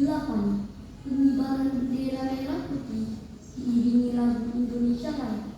8. Pengibaran bendera merah putih diiringi lagu Indonesia Raya.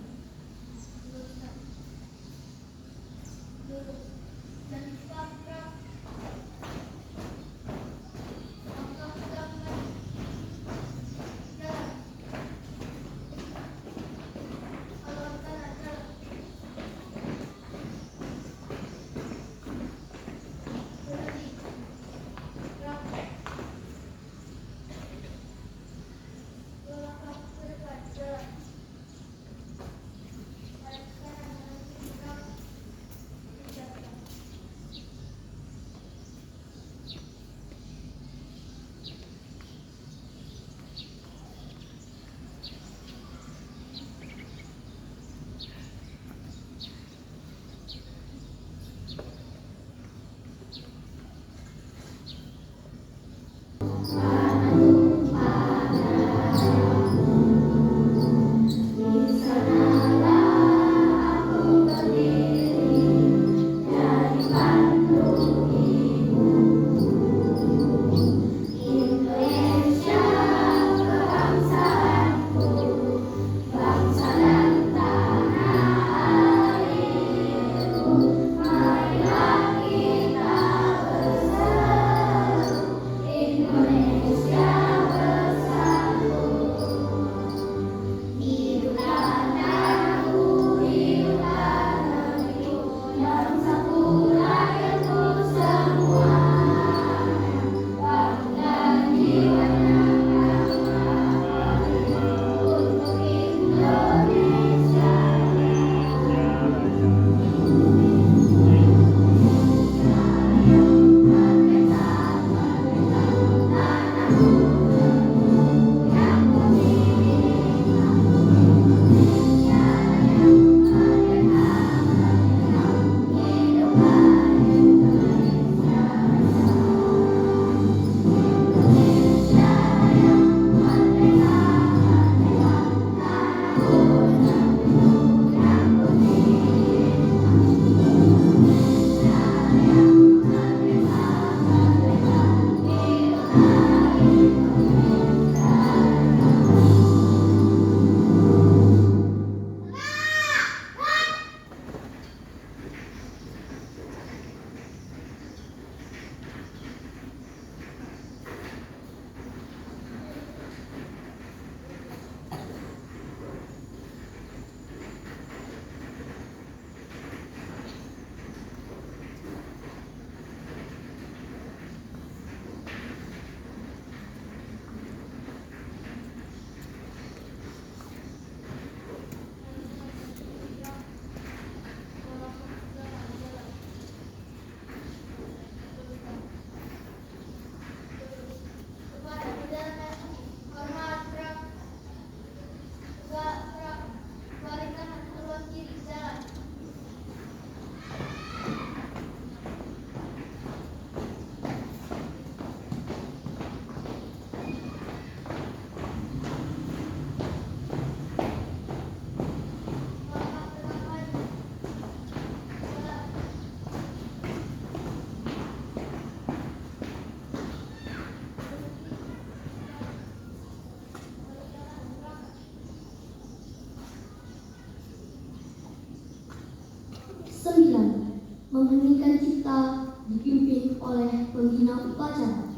Mengheningkan cipta dipimpin oleh pembina upacara.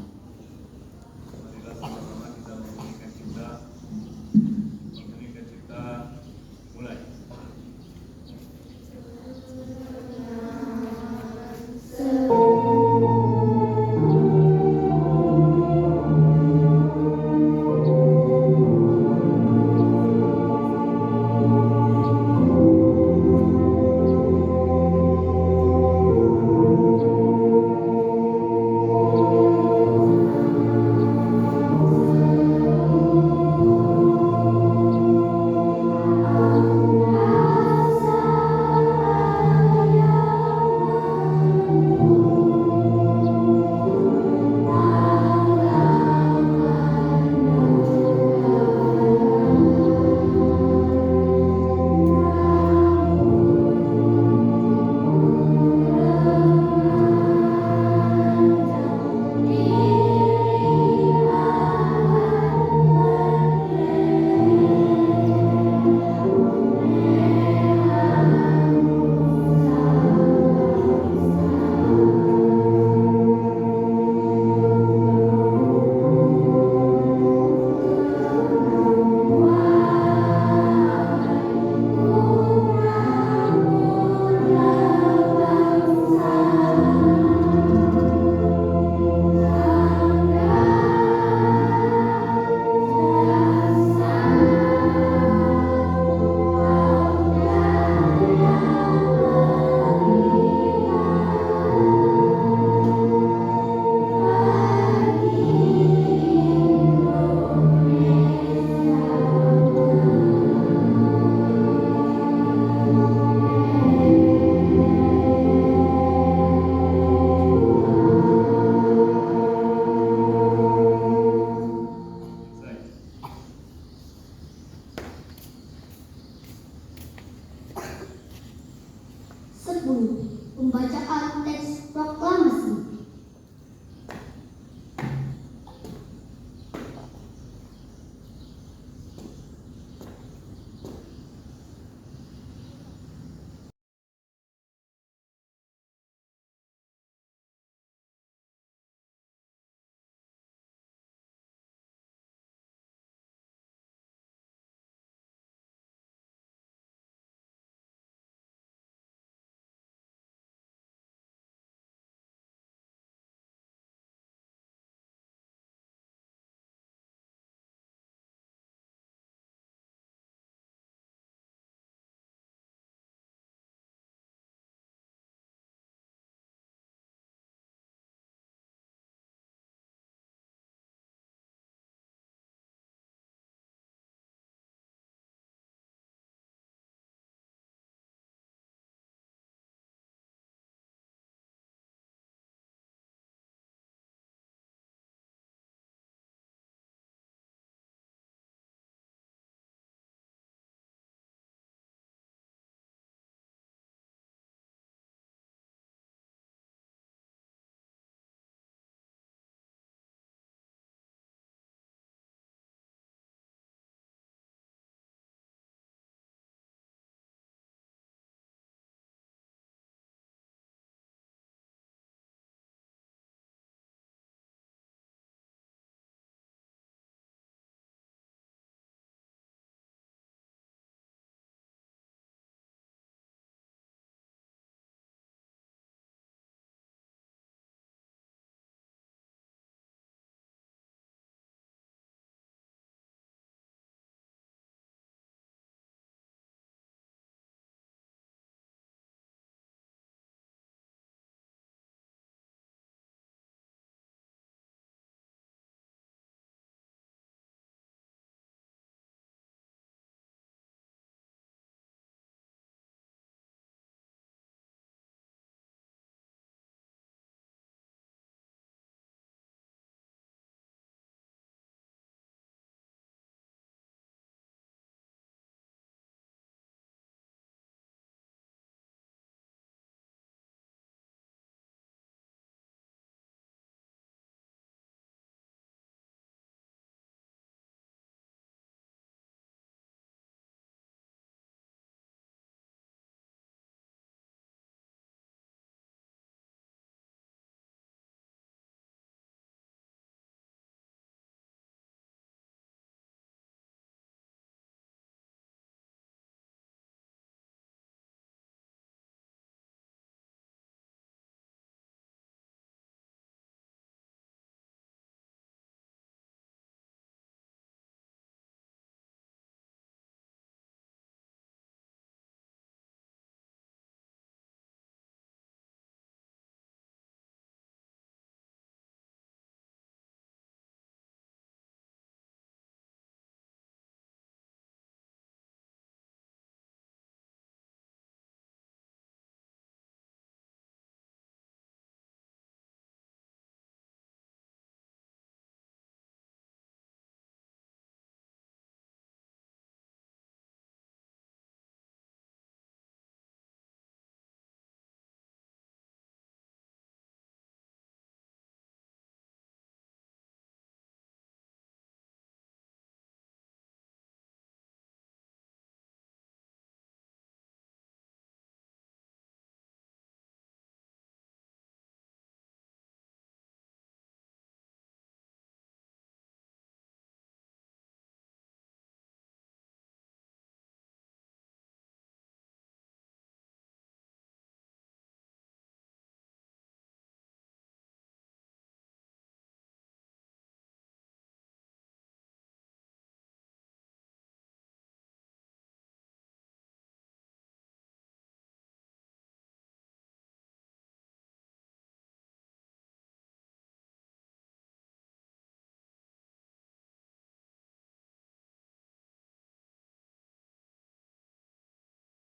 Marilah sama-sama kita mengheningkan cipta. Mengheningkan cipta, mulai.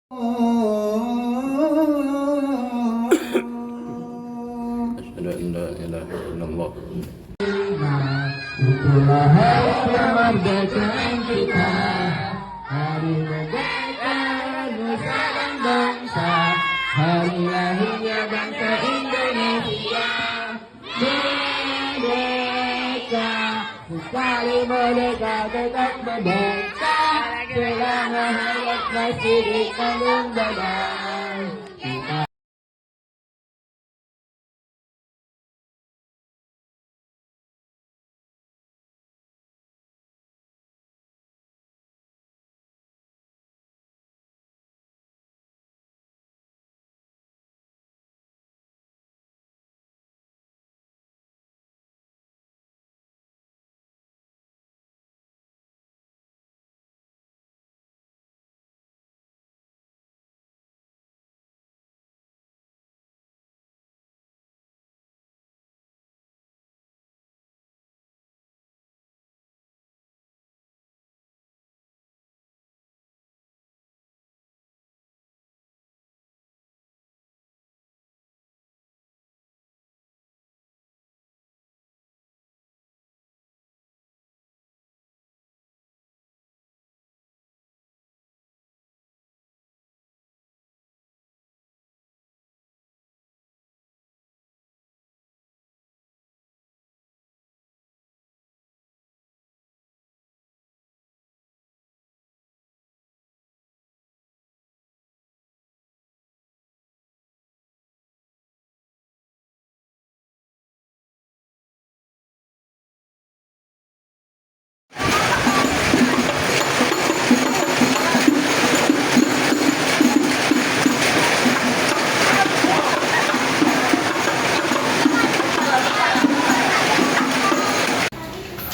Asyhadu an la ilaha illallah. Itulah hari kemerdekaan kita, hari merdeka nusa dan bangsa, hari lahirnya bangsa Indonesia. Merdeka, sekali merdeka tetap merdeka, selama hayat masih dikandung badan.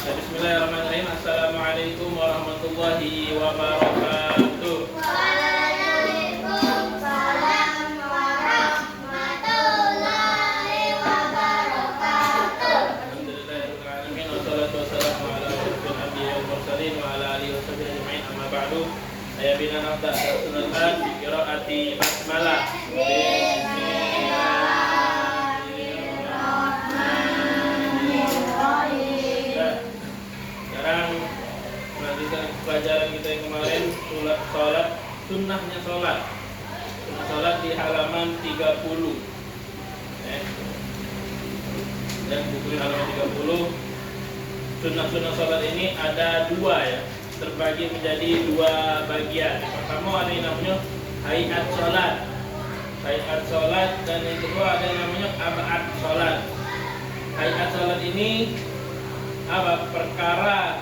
Bismillahirrahmanirrahim. Assalamualaikum warahmatullahi wabarakatuh. Waalaikumsalam warahmatullahi wabarakatuh. Alhamdulillahirrahmanirrahim. Wassalatu wassalamu ala asyrofil anbiya'i wal mursalin wa ala alihi wa sahbihi ajma'in. Amma ba'du. Saya bina nafsa sunatan bi qiraati basmalah. Sekarang melanjutkan pelajaran kita yang kemarin, sholat, sunnahnya sholat. Sunnah sholat di halaman 30. Dan buku halaman 30. Sunnah-sunnah sholat ini ada dua ya, terbagi menjadi dua bagian. Yang pertama ada yang namanya hayat sholat, dan yang kedua ada yang namanya ab'ad sholat. Hayat sholat ini apa? Perkara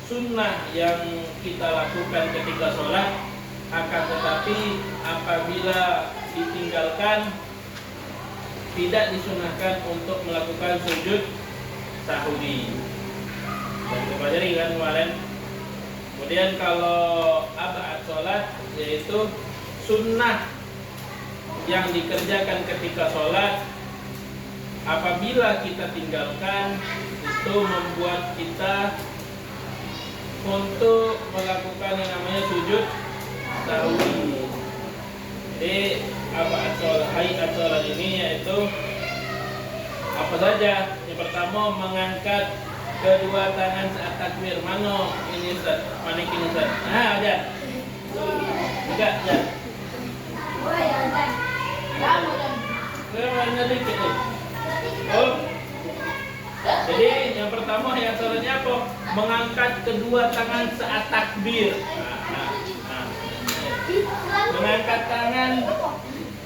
sunnah yang kita lakukan ketika sholat, akan tetapi apabila ditinggalkan tidak disunahkan untuk melakukan sujud sahwi. Dan kita pelajari kan kemarin. Kemudian kalau ab'ad sholat, yaitu sunnah yang dikerjakan ketika sholat, apabila kita tinggalkan itu membuat kita untuk melakukan yang namanya sujud sahwi. Jadi hayat sholat ini yaitu apa saja? Yang pertama mengangkat kedua tangan saat takbir. Mana ini Ustaz? Manikin Ustaz? Ada. Enggak, ya. Mana dikit nih? Oh. Jadi yang pertama yang sholatnya apa? Mengangkat kedua tangan saat takbir.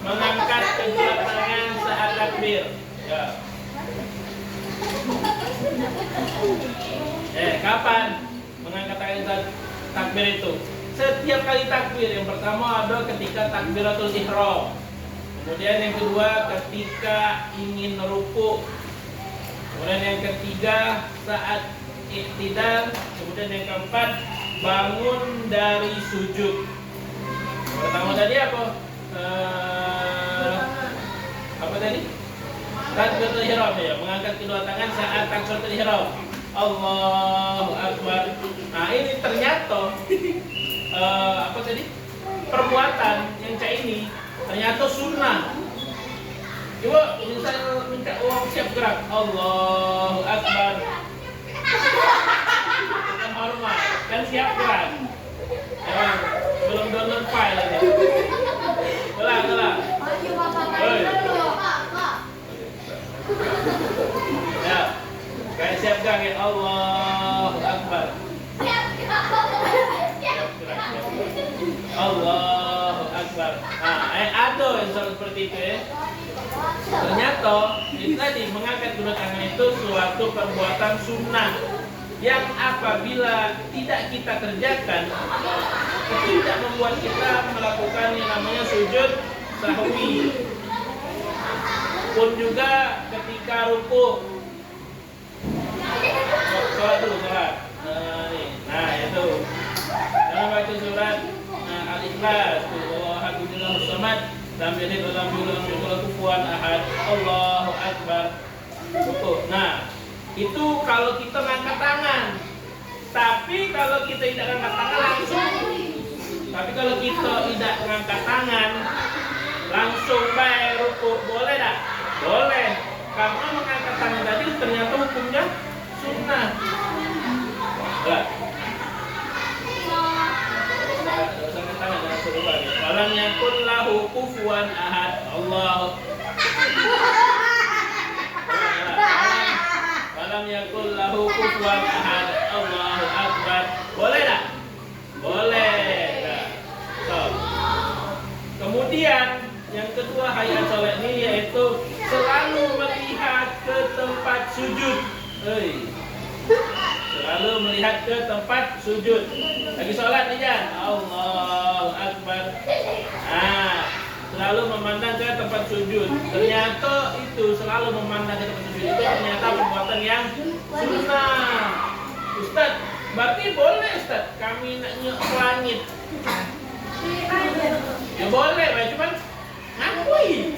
Mengangkat kedua tangan saat takbir. Ya. Kapan mengangkat tangan saat takbir itu? Setiap kali takbir. Yang pertama ada ketika takbiratul ihram. Kemudian yang kedua ketika ingin ruku. Kemudian yang ketiga saat iktidal. Kemudian yang keempat bangun dari sujud. Pertama tadi apa? Apa tadi? Takbiratul ihram ya, mengangkat kedua tangan saat takbiratul ihram. Allahu Akbar. Nah ini ternyata apa tadi? perbuatan yang cak ini ternyata sunnah. Coba misalnya minta uang siap gerak, Allahu Akbar. Kan hormat, kan siap gerak. Ya, belum download file aja. Ulang. Oi. Ya, kayak siap gerak ya, Allahu Akbar. Allahu Akbar. Nah, ada yang seperti itu ya. Ternyata itu tadi mengangkat kedua tangan itu suatu perbuatan sunnah yang apabila tidak kita kerjakan itu tidak membuat kita melakukan yang namanya sujud sahwi. Pun juga ketika ruku. Sholat dulu sholat. Nah itu. Dalam baca surat Al-Ikhlas, Allahu Samad, lam yalid wa lam yulad wa lam yakul lahu kufuwan ahad. Allahu Akbar. Nah, itu kalau kita ngangkat tangan. Tapi kalau kita tidak ngangkat tangan langsung. Tapi kalau kita tidak ngangkat tangan langsung baik ruku, boleh tak? Boleh. Karena mengangkat tangan tadi ternyata hukumnya sunnah. Enggak. Falam yakul lahu kufuwan ahad. Allah. Falam yakul lahu kufuwan ahad. Allahu Akbar. Boleh tak? Boleh. So. Kemudian yang kedua hayat sholat ini yaitu selalu melihat ke tempat sujud. Selalu melihat ke tempat sujud. Lagi sholat nih Jan, Allahu Akbar. Selalu memandang ke tempat sujud. Ternyata itu selalu memandang ke tempat sujud itu ternyata perbuatan yang sunnah. Ustaz, berarti boleh Ustaz kami nak nyok ke langit? Ya boleh, cuman ngakui.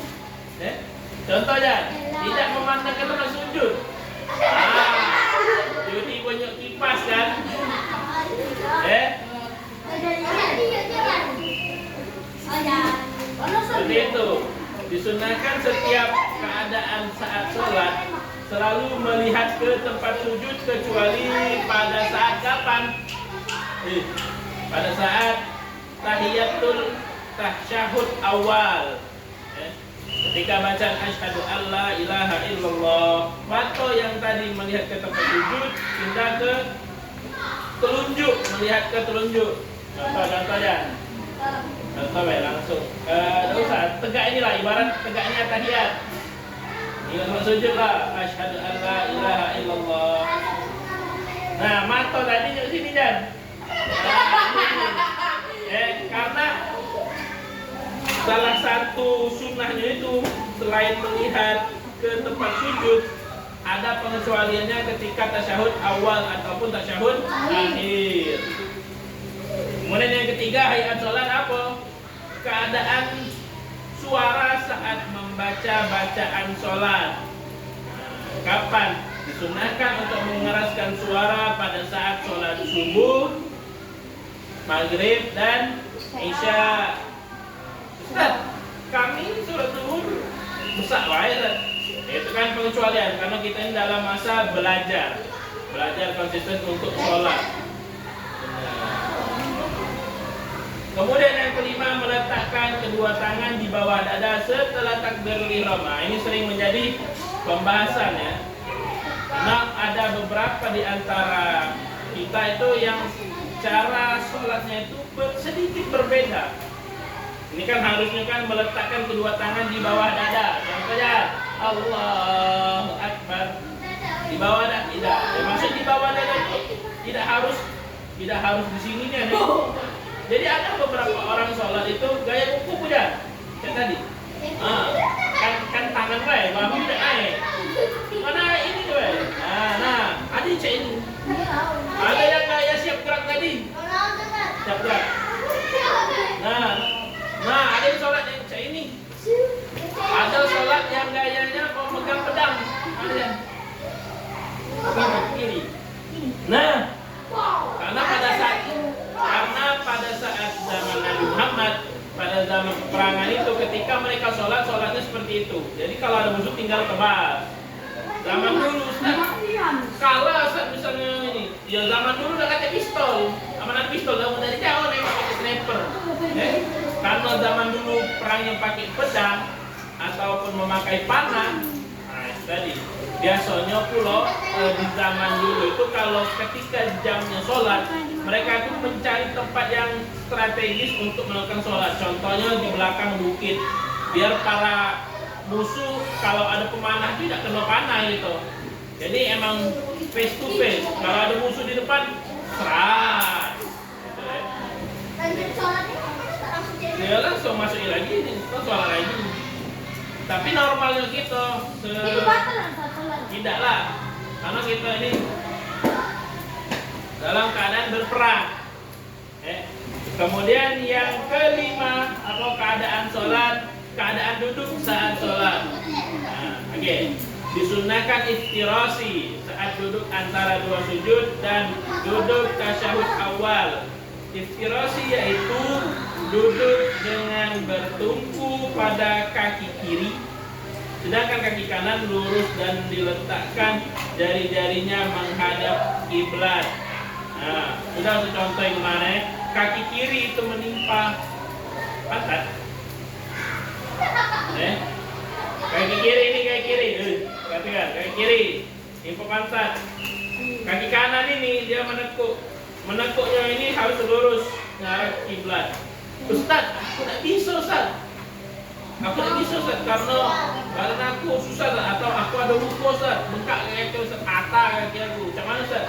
Contoh Jan, tidak memandang ke tempat sujud. Jadi banyak kipas kan? Seperti itu. Disunahkan setiap keadaan saat sholat selalu melihat ke tempat sujud kecuali pada saat kapan? Pada saat tahiyatul tasyahud awal. Ketika bacaan asyhadu alla ilaha illallah, mata yang tadi melihat ke tempat sujud pindah ke telunjuk, melihat ke telunjuk. Contoh-contohnya. Contoh baik langsung. Tidak usah, tegak inilah ibarat tegaknya tahiyat. Ingat tempat sujud lah, asyhadu alla ilaha illallah. Nah, mata tadi ke sini Jan. Karena salah satu sunnahnya itu selain melihat ke tempat sujud ada pengecualiannya ketika tasyahud awal ataupun tasyahud akhir. Kemudian yang ketiga hayat sholat apa? Keadaan suara saat membaca bacaan sholat. Kapan? Disunahkan untuk mengeraskan suara pada saat sholat subuh, maghrib dan isya. Ustaz, kami sholat zuhur besar wae. Itu kan pengecualian karena kita ini dalam masa belajar konsisten untuk sholat. Kemudian yang kelima meletakkan kedua tangan di bawah dada setelah takbirul ihram. Ini sering menjadi pembahasan ya. Karena ada beberapa di antara kita itu yang cara sholatnya itu sedikit berbeda. Ini kan harusnya kan meletakkan kedua tangan di bawah dada. Contohnya Allahu Akbar. Di bawah dada tidak. Ya, maksud di bawah dada itu tidak harus di sininya nih. Jadi ada beberapa orang sholat itu gaya ruku punya. Kayak tadi. Kan tangan baik, bahu tidak naik. Mana ini tuh? Nah, ada cek ini. Ada yang gaya siap gerak tadi. Siap gerak. Nah, ada yang sholat yang cek ini. Ada sholat yang gayanya mau megang pedang. Ada yang kiri. Nah, karena pada saat zaman Nabi Muhammad dalam peperangan itu ketika mereka sholatnya seperti itu. Jadi kalau ada musuh tinggal tebas. Zaman dulu kalah saat misalnya ini, ya zaman dulu udah pakai pistol, amanat pistol dari jauh nembak pakai sniper. Karena zaman dulu perang yang pakai pedang ataupun memakai panah, nah itu tadi. Biasanya pulau di zaman dulu itu kalau ketika jamnya sholat, mereka itu mencari tempat yang strategis untuk melakukan sholat. Contohnya di belakang bukit, biar para musuh kalau ada pemanah tidak kena panah gitu. Jadi emang face to face. Kalau ada musuh di depan, serat. Gitu ya. Dia langsung masukin lagi, kan sholat lagi. Tapi normalnya gitu. Tidaklah, karena kita ini dalam keadaan berperang. Kemudian yang kelima, atau keadaan sholat, keadaan duduk saat sholat. Oke. Disunahkan iftirasi saat duduk antara dua sujud dan duduk tasyahud awal. Iftirasi yaitu duduk dengan bertumpu pada kaki kiri, sedangkan kaki kanan lurus dan diletakkan jari-jarinya menghadap kiblat. Nah, sudah untuk contoh yang mana? Kaki kiri itu menimpa pantat. Kaki kiri ini kaki kiri, perhatikan, kaki kiri nimpa pantat. Kaki kanan ini dia menekuknya ini harus lurus mengarah kiblat. Ustaz, aku tidak bisa Ustaz. Aku tidak bisa Ustaz karena aku susah Ustaz, atau aku ada luka Ustaz, bengkak kaki Ustaz, patah kaki aku. Macam mana Ustaz?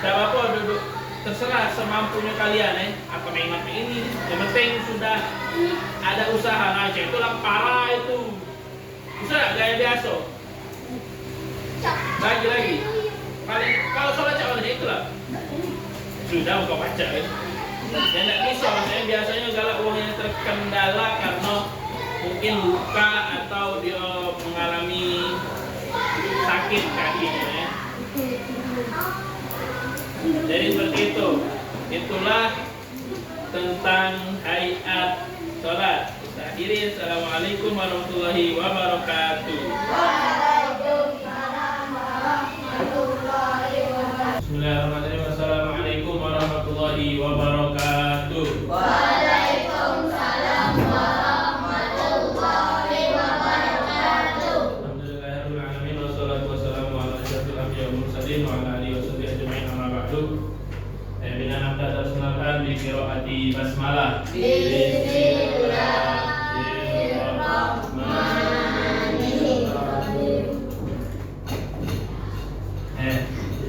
Tak apa-apa, duduk terserah semampunya kalian apa nikmat ini. Yang penting sudah ada usaha. Nah, itulah parah itu. Bisa gaya biasa. Lagi. Kalau sholat macam itulah. Sudah engkau baca ya. Yang tidak bisa, maksudnya biasanya galak uang yang terkendala karena mungkin luka atau dia mengalami sakit kakinya ya. Jadi seperti itu. Itulah tentang hayat sholat. Kita akhiri. Assalamualaikum warahmatullahi wabarakatuh. Bismillahirrahmanirrahim. Assalamualaikum warahmatullahi wabarakatuh. Waalaikumsalam warahmatullahi wabarakatuh. Alhamdulillahirabbil alamin wassalatu wassalamu ala asyrofil anbiya'i wal mursalin wa ala alihi washabihi ajma'in amma ba'du. Bina nabda tersunahkan bi qiraati basmalah.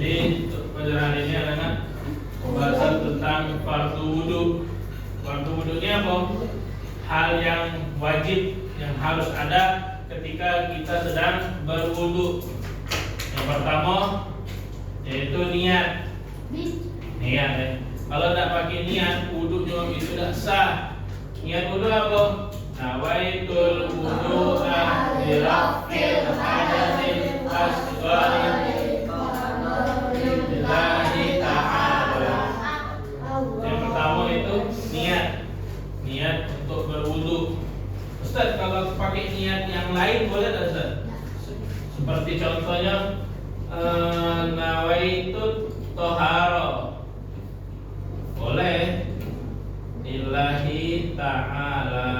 Jadi pelajaran ini adalah pembahasan tentang fardu wudu. Fardu wudu ini apa? Hal yang wajib yang harus ada ketika kita sedang berwudu. Yang pertama yaitu niat. Niat ya. Kalau tidak pakai niat, wudu juga itu tidak sah. Niat wudu apa? Nawaitul wudu'a liraf'il hadatsil asghari lillahi ta'ala. Yang pertama itu niat untuk berwudu. Ustaz, kalau pakai niat yang lain boleh tak Ustaz? Seperti contohnya nawaitu toharo, boleh lillahi ta'ala,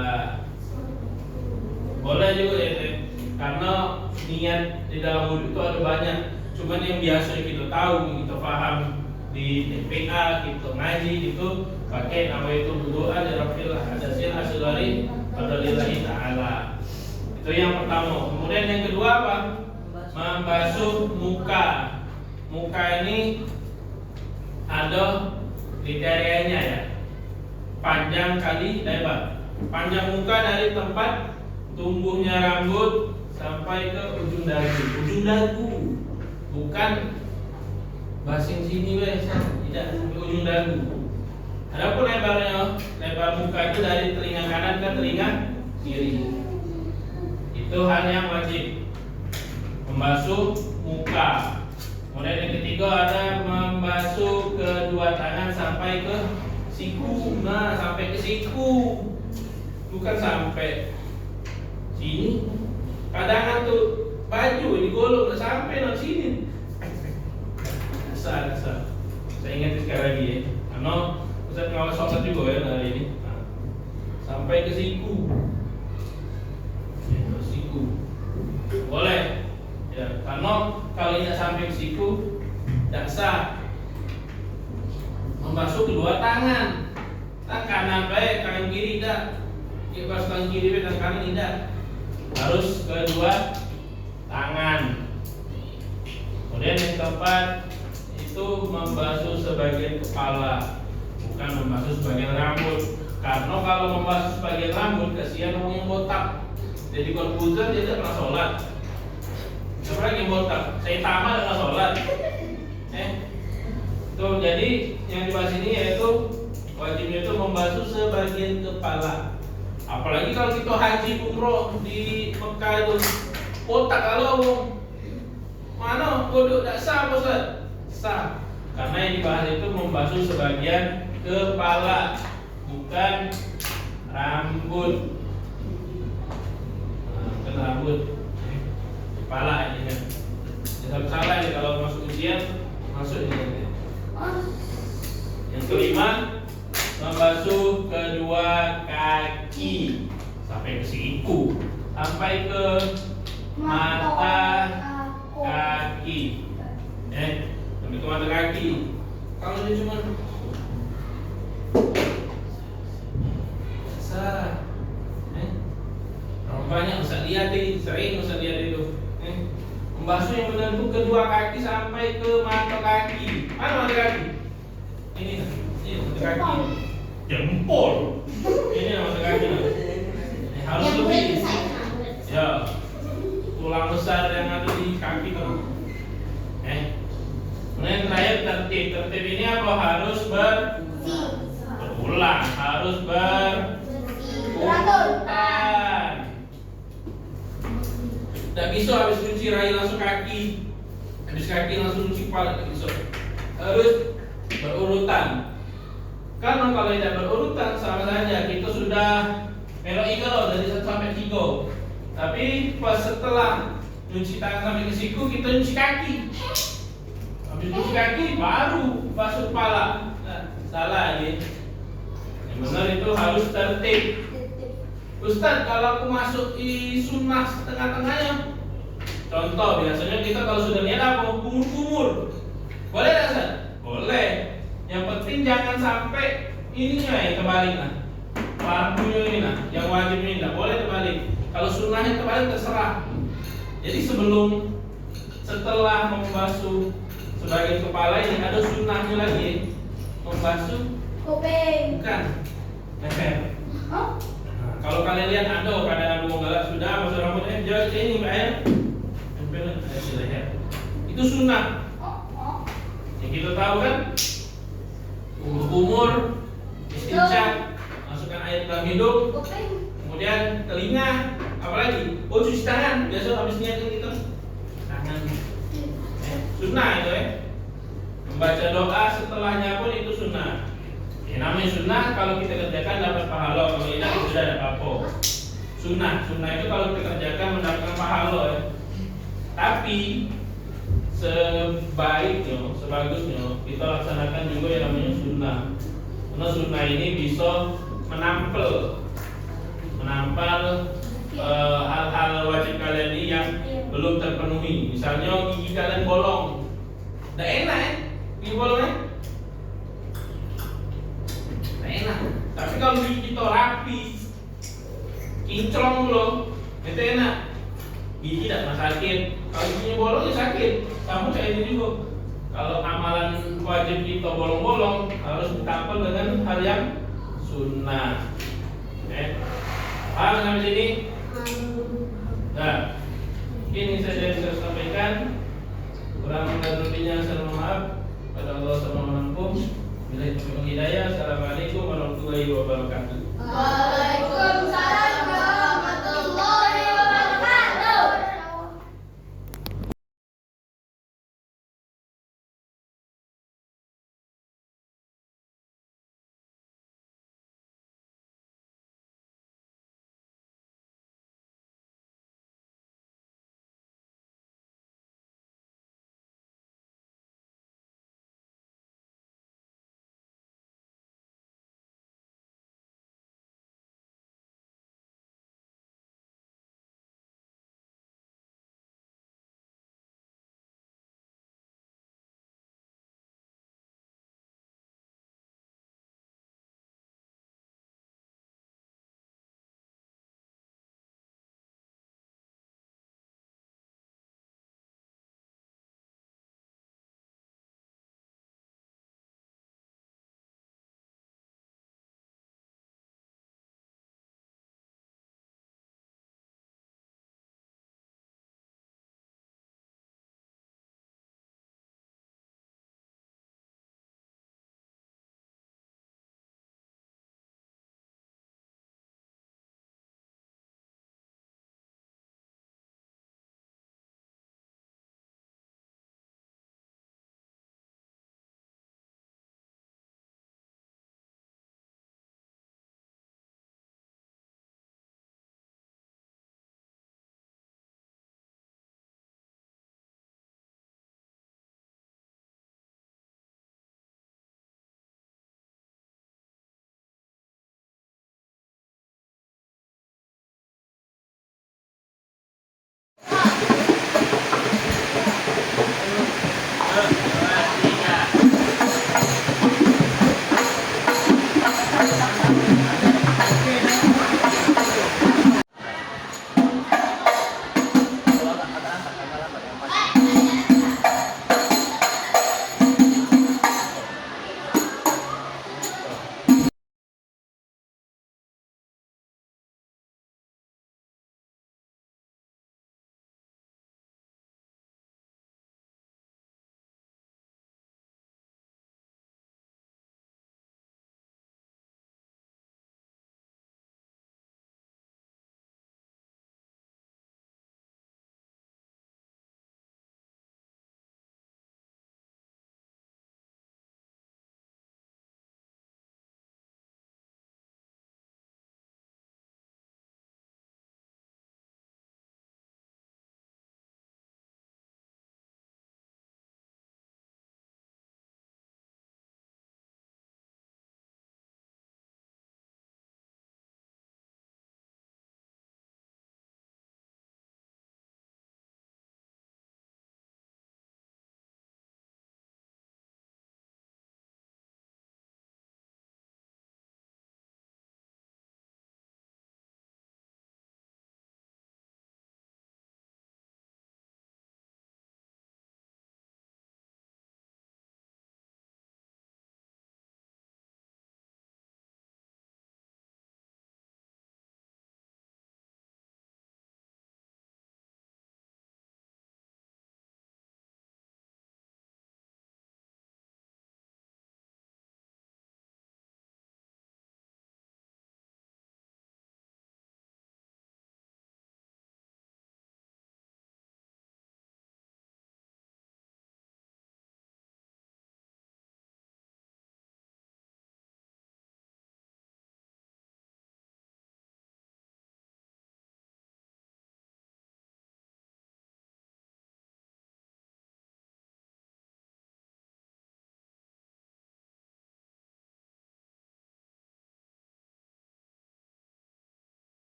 boleh juga ya, karena niat di dalam wudu itu ada banyak. Cuman yang biasa kita tahu, kita paham di TPA, kita ngaji gitu, pakai nawaitu wudu'a liraf'il hadatsil asghari lillahi ta'ala. Itu yang pertama. Kemudian yang kedua apa? Membasuh muka. Muka ini ada kriterianya ya, panjang kali lebar. Panjang muka dari tempat tumbuhnya rambut sampai ke ujung dagu. Ujung dagu, bukan basing sini wes, tidak, sampai ujung dagu. Adapun lebarnya, lebar muka itu dari telinga kanan ke telinga kiri. Itu hal yang wajib, membasuh muka. Kemudian yang ketiga ada membasuh kedua tangan sampai ke siku. Nah, sampai ke siku. bukan sampai sini. Kadang tuh baju digolong udah sampai non sini. Dasar. Saya ingat sekali lagi ya. Ano, Ustaz ngawal sholat juga ya hari ini. Nah, sampai ke siku. Ya, siku. Boleh. Ya, karena kalau tidak sampai ke siku, tidak sah. Membasuh kedua tangan. Tangan kanan baik, tangan kiri tidak. Ya, pas tangan kiri baik, tangan kanan tidak. Harus kedua tangan. Kemudian yang keempat itu membasuh sebagian kepala, bukan membasuh sebagian rambut. Karena kalau membasuh sebagian rambut, kasihan orang yang botak. Jadi kalau buzzer dia tidak pernah sholat. Siapa lagi yang botak? Saya tamat dengan sholat. Tuh, jadi yang dibahas ini yaitu wajibnya itu membasuh sebagian kepala. Apalagi kalau kita haji umroh di Mekah itu botak kalau mana kodok tak sah Ustaz? Sah. Karena yang dibahas itu membasuh sebagian kepala, bukan rambut. Nah, bukan rambut. Kepala ini kan. Jangan salah ini kalau masuk ujian masuk ini. Yang kelima, membasuh kedua kaki sampai ke siku, sampai ke mata kaki. Sampai ke mata kaki. Kalau ini cuma salah. Banyak usah lihat sering usah lihat itu. Membasuh yang benar itu kedua kaki sampai ke mata kaki. Mana mata kaki? Ini mata kaki. Jempol. Ini mata kaki. Harus lebih. Ya. Tulang besar yang ada di kaki tuh. Kemudian terakhir tertib. Tertib ini apa? Harus berulang, harus berurutan. Tidak bisa habis cuci rai langsung kaki, habis kaki langsung cuci kepala, tidak bisa. Harus berurutan. Karena kalau tidak berurutan sama saja kita sudah melok loh dari 1 sampai 3. Tapi pas setelah cuci tangan sampai ke siku kita cuci kaki. Habis cuci kaki baru basuh kepala. Nah, salah ini. Yang benar itu harus tertib. Ustaz, kalau aku masuk di sunnah tengah-tengahnya, contoh biasanya kita kalau sudah lihat apa kumur-kumur, boleh tidak Ustaz? Boleh. Yang penting jangan sampai ininya yang terbalik nah, lampunya ini nah, yang wajib ini tidak boleh terbalik. Kalau sunnahnya terbalik terserah. Jadi setelah membasuh sebagian kepala ini ada sunnahnya lagi, membasuh kuping, bukan leher. Kalau kalian lihat ada mau galak sudah masuk rambutnya jauh ini Mbak ya, tempel di leher. Itu sunnah. Yang kita tahu kan, umur, istinjak, masukkan air dalam hidung, kemudian telinga, apalagi? Oh cuci tangan, biasa habis niatin gitu. Tangan. Sunnah itu ya. Membaca doa setelahnya pun itu sunnah. Namanya sunnah kalau kita kerjakan dapat pahala, kalau tidak itu tidak ada apa-apa. Sunnah itu kalau kita kerjakan mendapatkan pahala ya. Tapi sebagusnya kita laksanakan juga yang namanya sunnah. Karena sunnah ini bisa menampal hal-hal wajib kalian ini yang belum terpenuhi. Misalnya gigi kalian bolong, tidak enak ya gigi bolongnya. Enak. Tapi kalau gigi kita rapi, kinclong belum, itu enak. Gigi tidak pernah sakit. Kalau giginya bolong ya sakit. Kamu kayak ini juga. Kalau amalan wajib kita bolong-bolong harus ditampal dengan hal yang sunnah. Paham sampai sini? Nah, ini saja yang saya sampaikan. Kurang dan lebihnya saya mohon maaf pada Allah Subhanahu wa taala. Bila hidayah. Assalamualaikum warahmatullahi wabarakatuh. Waalaikumsalam.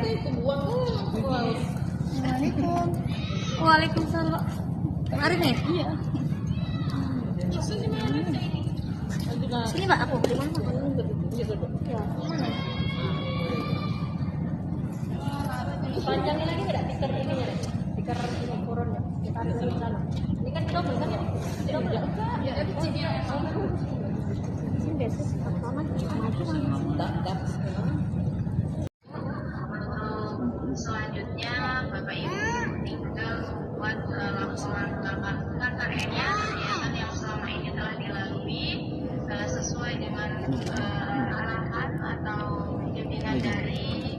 Assalamualaikum. Waalaikumsalam. Kemarin nih? Iya. Sini Mbak, aku di mana? Ya. Panjangin lagi nggak tikar ini ya? Tikar ini kurun ya? Kita tarik dari sana. Ini kan double kan ya? Double ya? Ya, itu dia. Ini biasa sama enggak. Selanjutnya Bapak Ibu tinggal membuat laporan karyanya kegiatan yang selama ini telah dilalui sesuai dengan arahan atau jaminan dari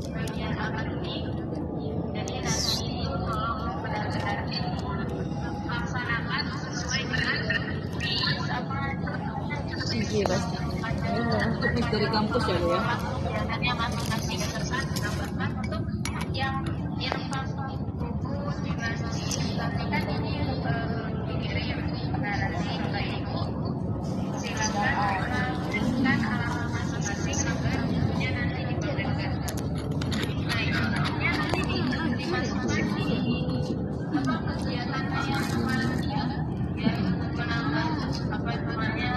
bagian akademik. Jadi nanti tolong benar-benar dilaksanakan sesuai dengan apa Dari kampus ya, Bu ya? kegiatannya masing-masing tambahkan untuk yang pasang buku juga tapi kan ini dikirim narasi Bapak Ibu silakan kirimkan alamat masing-masing agar bukunya nanti dibagikan. Nah itu nanti dimasukkan di apa kegiatannya yang kemarin ya biar menambah apa namanya